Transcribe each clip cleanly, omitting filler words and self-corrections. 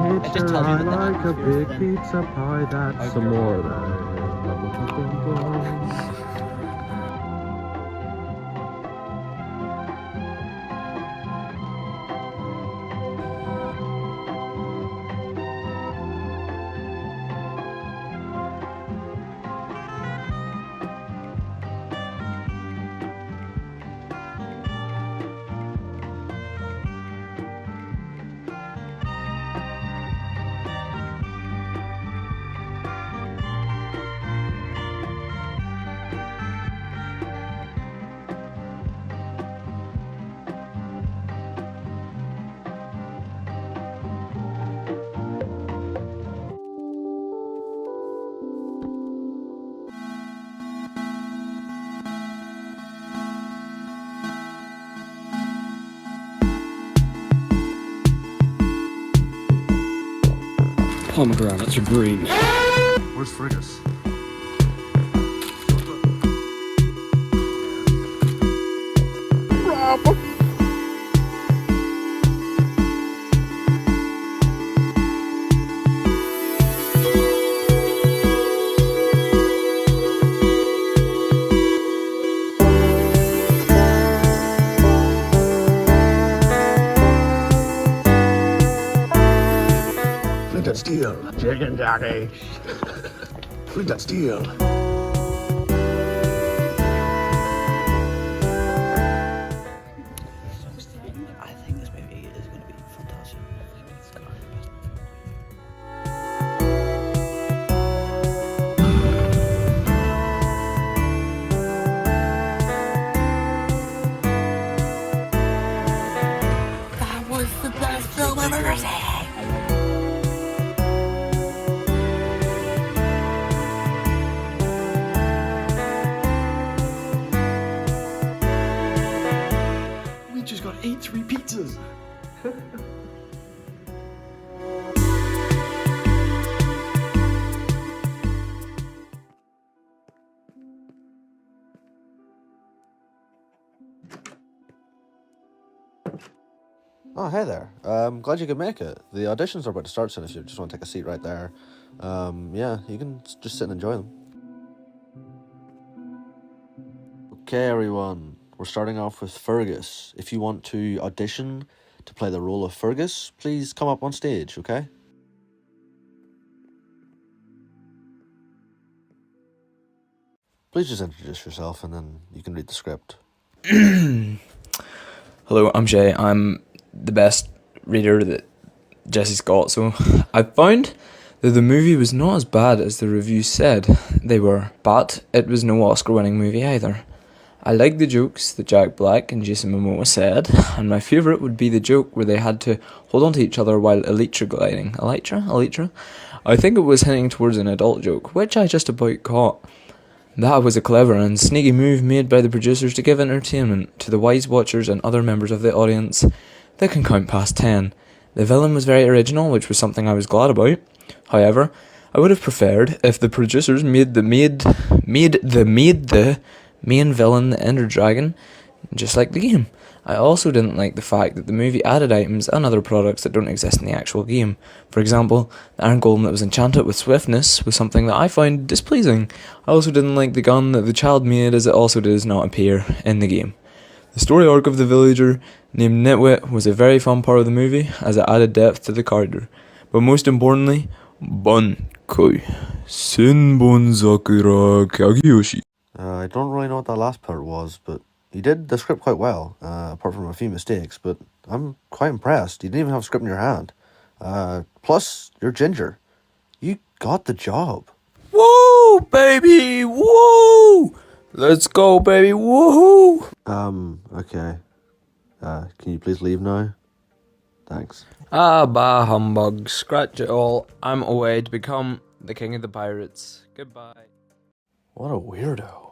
pizza, I like a big pizza pie, that's some more. Pomegranates are green. Where's Frigus? Flint and steel. Chicken jockey. Flint and steel. I think this movie is going to be fantastic. I think it's going to be the best movie. That was the best film I've ever seen. We just got 8 free pizzas. Oh, hey there. Glad you could make it. The auditions are about to start soon if you just want to take a seat right there. Yeah, you can just sit and enjoy them. Okay, everyone. We're starting off with Fergus. If you want to audition to play the role of Fergus, please come up on stage, okay? Please just introduce yourself and then you can read the script. Hello, I'm Shay. I'm the best reader that Jesse's got, so I found that the movie was not as bad as the reviews said they were, but it was no Oscar-winning movie either. I liked the jokes that Jack Black and Jason Momoa said, and my favourite would be the joke where they had to hold on to each other while elytra gliding. Elytra? I think it was hinting towards an adult joke, which I just about caught. That was a clever and sneaky move made by the producers to give entertainment to the wise watchers and other members of the audience that can count past 10. The villain was very original, which was something I was glad about. However, I would have preferred if the producers made the main villain the Ender Dragon, just like the game. I also didn't like the fact that the movie added items and other products that don't exist in the actual game. For example, the Iron Golem that was enchanted with swiftness was something that I found displeasing. I also didn't like the gun that the child made, as it also does not appear in the game. The story arc of the villager named Nitwit was a very fun part of the movie, as it added depth to the character. But most importantly, Bankoi Senbon Sakura Kageyoshi. I don't really know what that last part was, but you did the script quite well, apart from a few mistakes, but I'm quite impressed. You didn't even have a script in your hand. Plus, you're ginger. You got the job. Woo, baby, woo! Let's go, baby, woohoo! Okay. Can you please leave now? Thanks. Ah, bah humbug, scratch it all. I'm away to become the king of the pirates. Goodbye. What a weirdo.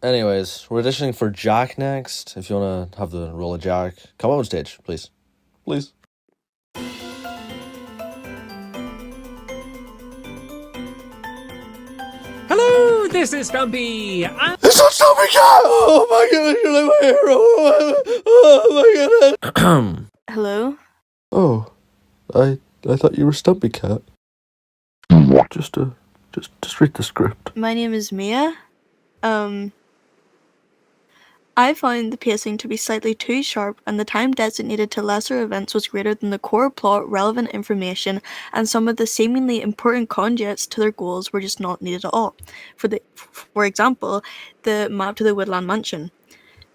Anyways, we're auditioning for Jack next. If you want to have the role of Jack, come up on stage, please. Please. Hello, this is Stumpy. It's not Stumpy Cat! Oh my goodness, you're like my hero! Oh my goodness! Hello? Oh, I I thought you were Stumpy Cat. Just read the script. My name is Mia. I found the pacing to be slightly too sharp, and the time designated to lesser events was greater than the core plot, relevant information, and some of the seemingly important conduits to their goals were just not needed at all. For example, the map to the Woodland Mansion.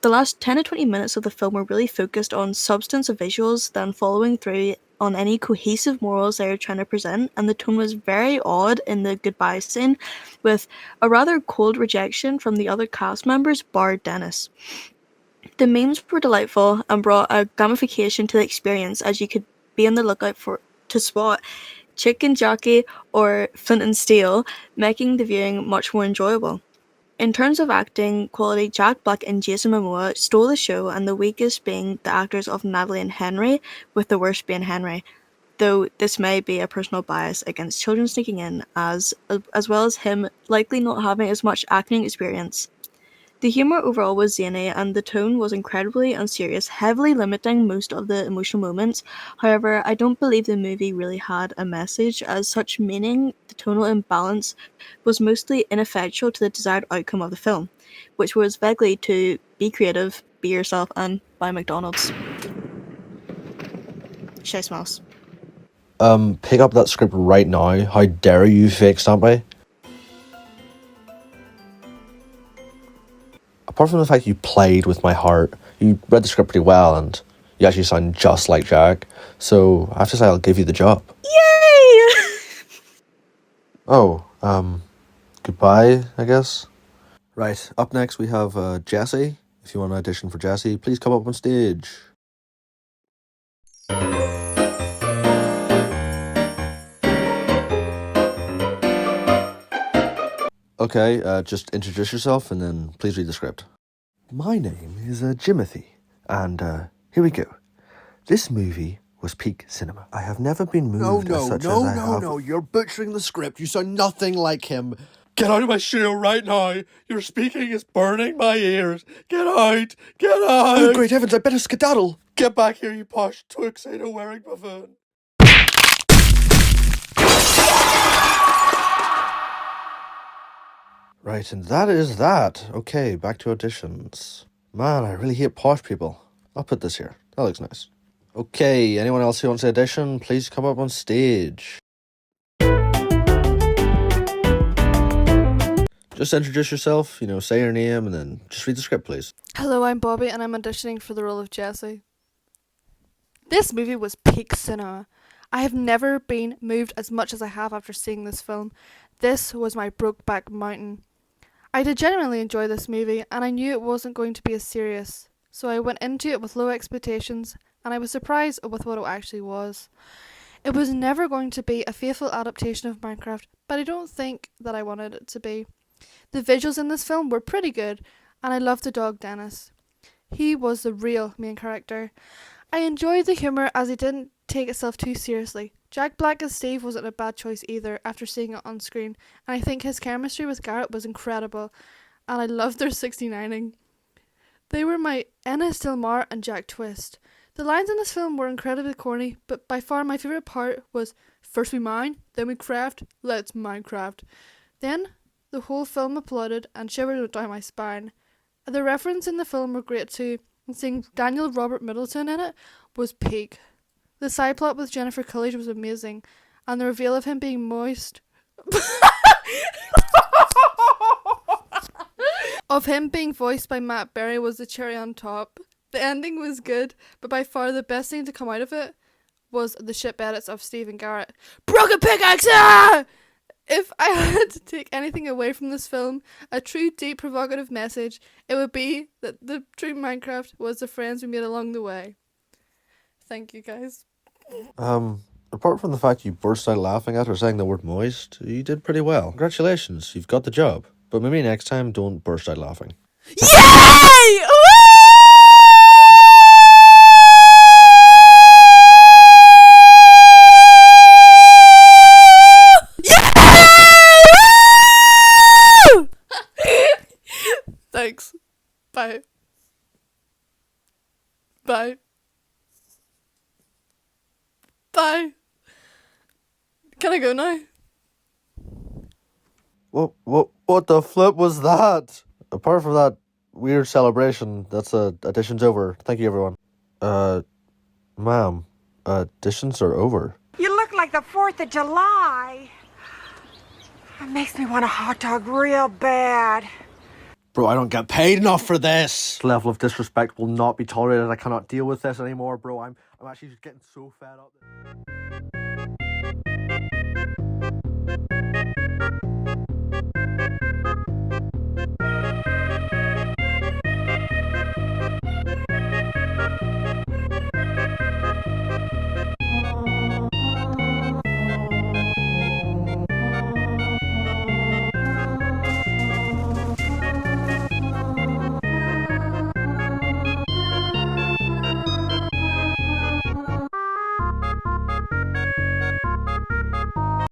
The last 10 to 20 minutes of the film were really focused on substance of visuals than following through on any cohesive morals they were trying to present, and the tone was very odd in the goodbye scene, with a rather cold rejection from the other cast members, bar Dennis. The memes were delightful and brought a gamification to the experience, as you could be on the lookout for to spot Chicken Jockey or Flint and Steel, making the viewing much more enjoyable. In terms of acting quality, Jack Black and Jason Momoa stole the show, and the weakest being the actors of Natalie and Henry, with the worst being Henry. Though this may be a personal bias against children sneaking in, as well as him likely not having as much acting experience. The humor overall was zany, and the tone was incredibly unserious, heavily limiting most of the emotional moments. However, I don't believe the movie really had a message as such, meaning the tonal imbalance was mostly ineffectual to the desired outcome of the film, which was vaguely to be creative, be yourself, and buy McDonald's. Shy smells. Pick up that script right now. How dare you, fake Stumpy? Apart from the fact you played with my heart, you read the script pretty well, and you actually sound just like Jack. So I have to say I'll give you the job. Yay! Oh, goodbye, I guess. Right, up next we have Jesse. If you want to audition for Jesse, please come up on stage. Okay, just introduce yourself and then please read the script. My name is Jimothy, and here we go. This movie was peak cinema. I have never been moved as such as I have. No, you're butchering the script. You sound nothing like him. Get out of my studio right now. Your speaking is burning my ears. Get out. Get out. Oh, great heavens, I better skedaddle. Get back here, you posh tuxedo wearing buffoon. Right, and that is that. Okay, back to auditions. Man, I really hate posh people. I'll put this here. That looks nice. Okay, anyone else who wants to audition, please come up on stage. Just introduce yourself, say your name, and then just read the script, please. Hello, I'm Bobby, and I'm auditioning for the role of Jesse. This movie was peak cinema. I have never been moved as much as I have after seeing this film. This was my Brokeback Mountain. I did genuinely enjoy this movie, and I knew it wasn't going to be as serious, so I went into it with low expectations, and I was surprised with what it actually was. It was never going to be a faithful adaptation of Minecraft, but I don't think that I wanted it to be. The visuals in this film were pretty good, and I loved the dog Dennis. He was the real main character. I enjoyed the humour as he didn't take itself too seriously. Jack Black as Steve wasn't a bad choice either after seeing it on screen, and I think his chemistry with Garrett was incredible, and I loved their 69ing. They were my Ennis Dilmar and Jack Twist. The lines in this film were incredibly corny, but by far my favourite part was, first we mine, then we craft, let's Minecraft. Then the whole film applauded and shivered down my spine. The references in the film were great too, and seeing Daniel Robert Middleton in it was peak. The side plot with Jennifer Coolidge was amazing, and the reveal of him being moist of him being voiced by Matt Berry was the cherry on top. The ending was good, but by far the best thing to come out of it was the ship edits of Steve and Garrett. Broken pickaxe! Ah! If I had to take anything away from this film, a true deep provocative message, it would be that the true Minecraft was the friends we made along the way. Thank you guys. Apart from the fact you burst out laughing at her saying the word moist, you did pretty well. Congratulations, you've got the job. But maybe next time don't burst out laughing. Yay! Thanks. Bye. Bye. Bye. Can I go now? What the flip was that? Apart from that weird celebration, that's additions over. Thank you, everyone. Ma'am, additions are over. You look like the 4th of July. It makes me want a hot dog real bad. Bro, I don't get paid enough for this. This level of disrespect will not be tolerated. I cannot deal with this anymore, bro. I'm actually just getting so fed up.